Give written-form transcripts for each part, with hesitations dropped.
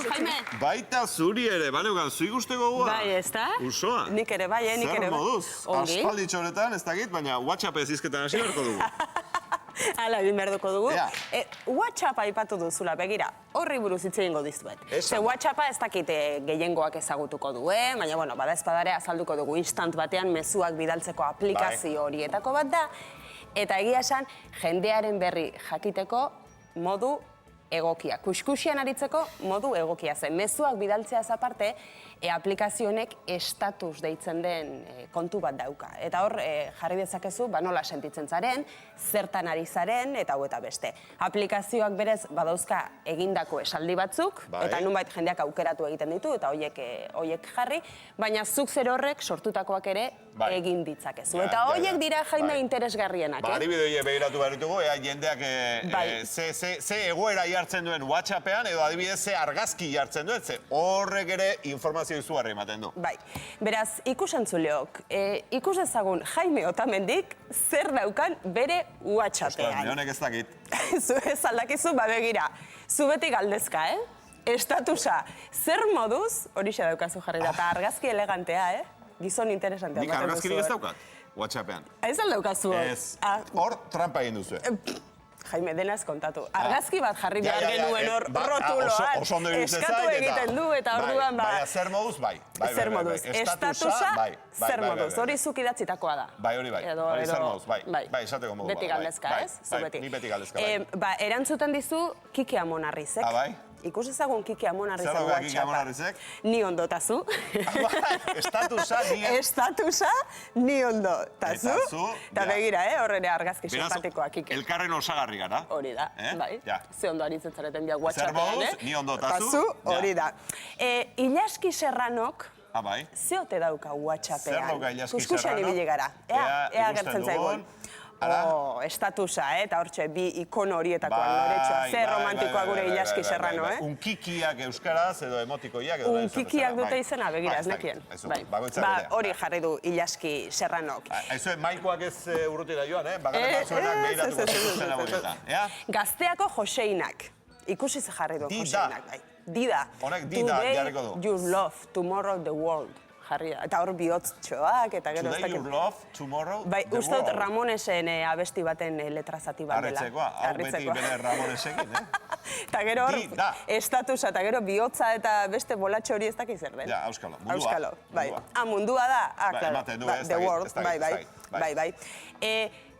Jaime? Baita zuri ere, baneukan, zu ikusteko goa? Bai, ez da? Usoa? Nik ere bai, nik ere bai. Zer moduz? Ongi. Aspalditxo honetan, ez dakit, baina WhatsApp ez izketan hasi beharko dugu. Hala, egin behar duko dugu. Ea. WhatsApp aipatu duzula, begira, horri buruz hitz egingo dizuet. Ze WhatsAppa ez dakit gehiengoak ezagutuko duen, baina, bueno, bada espadare azalduko dugu instant batean mezuak bidaltzeko aplikazio horietako bat da, eta egia esan, jendearen berri jakiteko modu egokia. Kuskusian aritzeko modu egokia zen. Mezuak bidaltzeaz aparte, aplikazio honek estatus deitzen den kontu bat dauka. Eta hor, jarri dezakezu, nola sentitzen zaren, zertan ari zaren, eta hau eta beste. Aplikazioak berez badauzka egindako esaldi batzuk, eta nunbait jendeak aukeratu egiten ditu, eta horiek jarri, baina zuk zer horrek sortutakoak ere egin ditzakezu. Eta horiek dira Jaime interesgarrienak. Adibidea begiratu behar ditugu, jendeak ze egoera jartzen duen WhatsAppean, edo adibidez ze argazki jartzen duen, ze horrek ere informazio izugarri ematen du. Bai, beraz, ikusentzuleok, ikus ezagun Jaime Otamendik zer daukan bere WhatsAppean. Honek ez dakit. Zu ez aldakizu, begira, zu beti galdezka, Estatusa, zer moduz, horixe daukazu jarri da, eta argazki elegantea, Gizon interesantea. Nik argazkirik ez daukat, WhatsAppean. Ez aldaukazu hor? Ez, hor trampa egin duzu. Jaime, dena ez kontatu. Argazki bat jarri behar genuen hor rotuloan. Eskatu egiten du eta orduan ba... Baina zer moduz, bai. Zer moduz. Estatusa, zer moduz. Hori zuk idatzitakoa da. Bai, hori bai. Hori zer moduz, bai. Bai, esateko modu. Beti galdezka, ez? Bai, ni beti galdezka, bai. Ba, erantzuten dizu Kiki Amonarrizek. Bai. Ikus ezagun Kiki Amonarrizek WhatsAppa. Zer Kiki Amonarrizek? Ni ondo tazu. Estatusa, ni... Estatusa, ni ondo tazu. Eta begira, horrene argazki simpatikoa Kiki. Elkarren osagarri gara. Hori da, bai. Ze ondo aritzen zareten biak WhatsAppean, Zer moduz, ni ondo tazu. Hori da. Ilaski Serranok, bai. ze ote dauka WhatsAppean? Zer dauka Ilaski Serranok? Kuskusian ibili gara. Ea gertzen zaigun. Estatusa, eta hortxe, bi ikono horietakoan loretxoa. Zer romantikoa gure Ilaski Serrano, Unkikiak euskaraz edo emotikoiak. Unkikiak dute izena, begira, ez nekien. Hori jarri du Ilaski Serranok. Aizue, maikoak ez urrutira joan, bakarrik batzuenak behiratuko zuzena boietan. Gazteako Joseinak. Ikusi ze jarri du Joseinak. Dida. Honek dida jarriko du. Today you love, tomorrow the world. Eta hor bihotztxoak, eta gero... Today you love, tomorrow, the world. Bai, uste dut Ramonesen abesti baten letrazati bat dela. Arritzekoa, hau beti bere Ramonesekin, Eta gero hor, estatusa, eta gero bihotza eta beste bolatxo hori ez dakiz zer den. Ja, auskalo, mundua. Auskalo, bai. Mundua da, ematen du, ez the world, bai.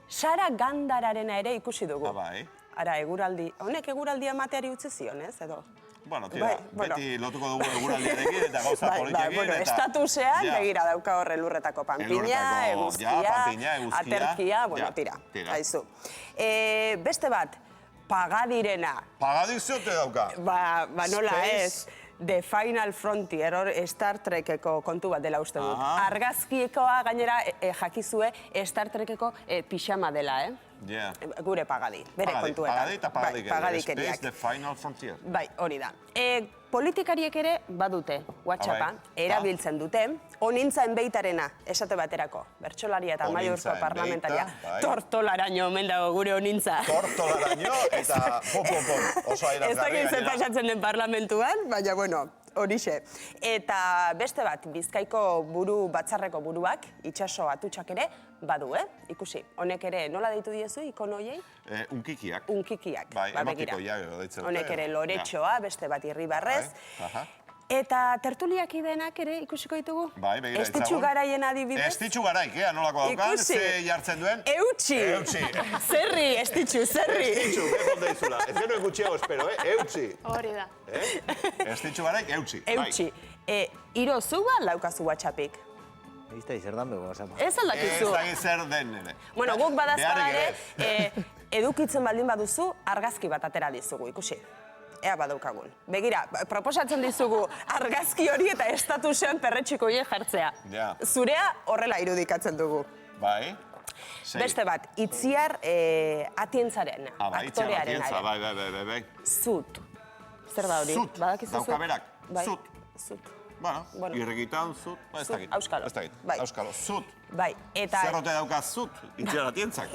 Sara Gandararena ere ikusi dugu. Bai. Ara, eguraldi, honek eguraldia mateari utzi zion, ez, edo? Bueno, tira, beti lotuko dugu eguraldiarekin eta gauza politiekin. Estatusean, begira dauka horre lurretako panpina, eguzkia, aterkia, bueno, tira, haizu. Beste bat, Pagadirena. Pagadik zeote dauka? Ba, nola ez. The Final Frontier, hor Star Trekeko kontu bat dela uste dut. Argazkiekoa gainera jakizue Star Trekeko pixama dela, Gure Pagadi, bere kontuetan. Pagadi eta Pagadikeriak. Space, The Final Frontier. Bai, hori da. Politikariek ere badute WhatsAppa, erabiltzen dute. Onintzaen beitarena, esate baterako. Bertsolaria eta Amaiurko parlamentaria. Tortolaraino omen dago gure onintza. Tortolaraino eta pom-pom-pom. Oso airazgarri. Ez dakit zer pasatzen den parlamentuan, baina, bueno, horixe. Eta beste bat, Bizkaiko batzarreko buruak, itxaso atutxak ere, badu, ikusi. Honek ere, nola deitu diezu, ikonoiei? Unkikiak. Unkikiak, bai, begira. Deitzen dute. Honek ere loretxoa, beste bat Irribarrez. Eta tertuliak idenak ere ikusiko ditugu? Bai, begira ditzagun. Estitxu garaien adibidez? Estitxu garaik, nolako daukan, ze jartzen duen? Eutxi! Zerri, Estitxu, zerri! Estitxu, bekon deizula. Ez genuen gutxiago espero, Eutxi! Hori da. Estitxu garaik, eutxi. Eutxi. Iro, zu ba laukazu WhatsAppik? Ez da zer den bego WhatsAppa. Ez aldakizu. Ez da zer den, nire. Bueno, guk badazpada ere, edukitzen baldin baduzu, argazki bat atera dizugu, ikusi. Ea badaukagun. Begira, proposatzen dizugu argazki hori eta estatusean perretxiko hie jartzea. Zurea horrela irudikatzen dugu. Bai. Beste bat, Itziar Atientzaren, aktorearen ere. Bai. Zut. Zer da hori? Zut, dauka berak. Zut. Zut. Bueno, irrigitan, zut, ez dakit. Auskalo. Auskalo, zut. Bai, eta... Zerrote daukazut, itxera tientzak.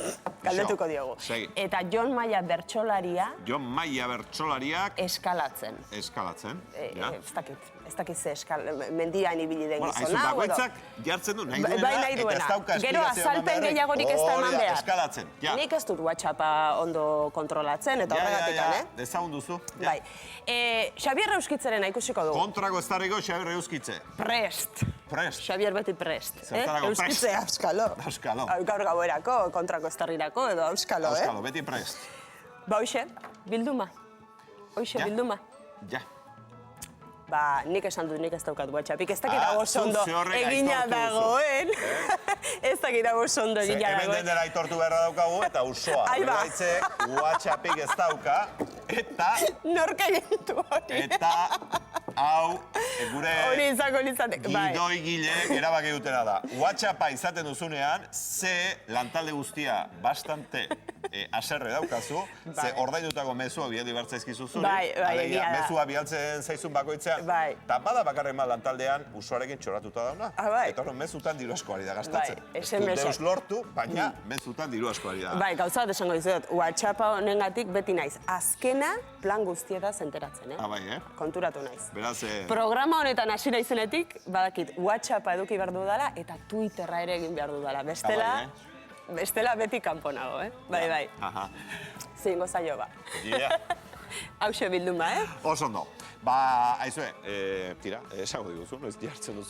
Galdetuko diogu. Segi. Eta Jon Maia bertsolaria Jon Maia bertsolariak eskalatzen. eskalatzen. Ja. Ez dakit ze mendian ibili den Aizu, gizona. bakoitzak jartzen du nahi duena, Bai, nahi eta ez duena. dauka Gero esplikazio eman azalpen beharrik. gehiagorik ez da eman Hori da, behar. eskalatzen, ja. Nik ez dut WhatsAppa ondo kontrolatzen, eta horregatik, dezagun duzu. Bai. Xabier Euskitzerena ikusiko dugu. Kontrako estarriko Xabier Euskitze. Prest. Prest. Xabier beti prest. Zertarako prest. Euskitze auskalo. Auskalo. Gaur gauerako, kontrako estarrirako, edo auskalo, Auskalo, beti prest. Ba, hoxe, bilduma. Hoxe, bilduma. Ja. Ba, nik esan dut, nik ez daukat WhatsAppik. Ez dakit dago ondo egina aitortu duzu. dagoen. Ez dakit dago ondo egina Hemen dagoen. dendera aitortu beharra daukagu, eta usoa. Ai, ba. Belaitzek WhatsAppik ez dauka, eta... Nork egintu hori. Eta hau, gure Hori izango litzateke, bai. gidoi gilek erabaki dutena da. WhatsAppa izaten duzunean, ze lantalde guztia bastante aserre daukazu, ze ordaindutako mezua bialdi bertzaizkizu zuri. Bai, egia da. Mezua bialtzen zaizun bakoitzean. Bai. Eta bada bakarren bat lantaldean usuarekin txoratuta dauna. Bai. Eta horren mezutan diru asko ari da gastatzen. Bai, Ez dut SMS-ak. deus lortu, baina mezutan diru asko ari da. Bai, gauza bat esango dizuet, WhatsAppa honengatik beti naiz. Azkena plan guztietaz enteratzen, Bai, Konturatu naiz. Beraz, Programa honetan hasi naizenetik, badakit, WhatsAppa eduki behar dudala eta Twitterra ere egin behar dudala. Bestela beti kanpo nago, Bai. Aha. Zingo zaio ba. Ja. Hauxe bilduma, Oso ondo. Ba, aizue, tira, esango diguzu, noiz jartzen duzu.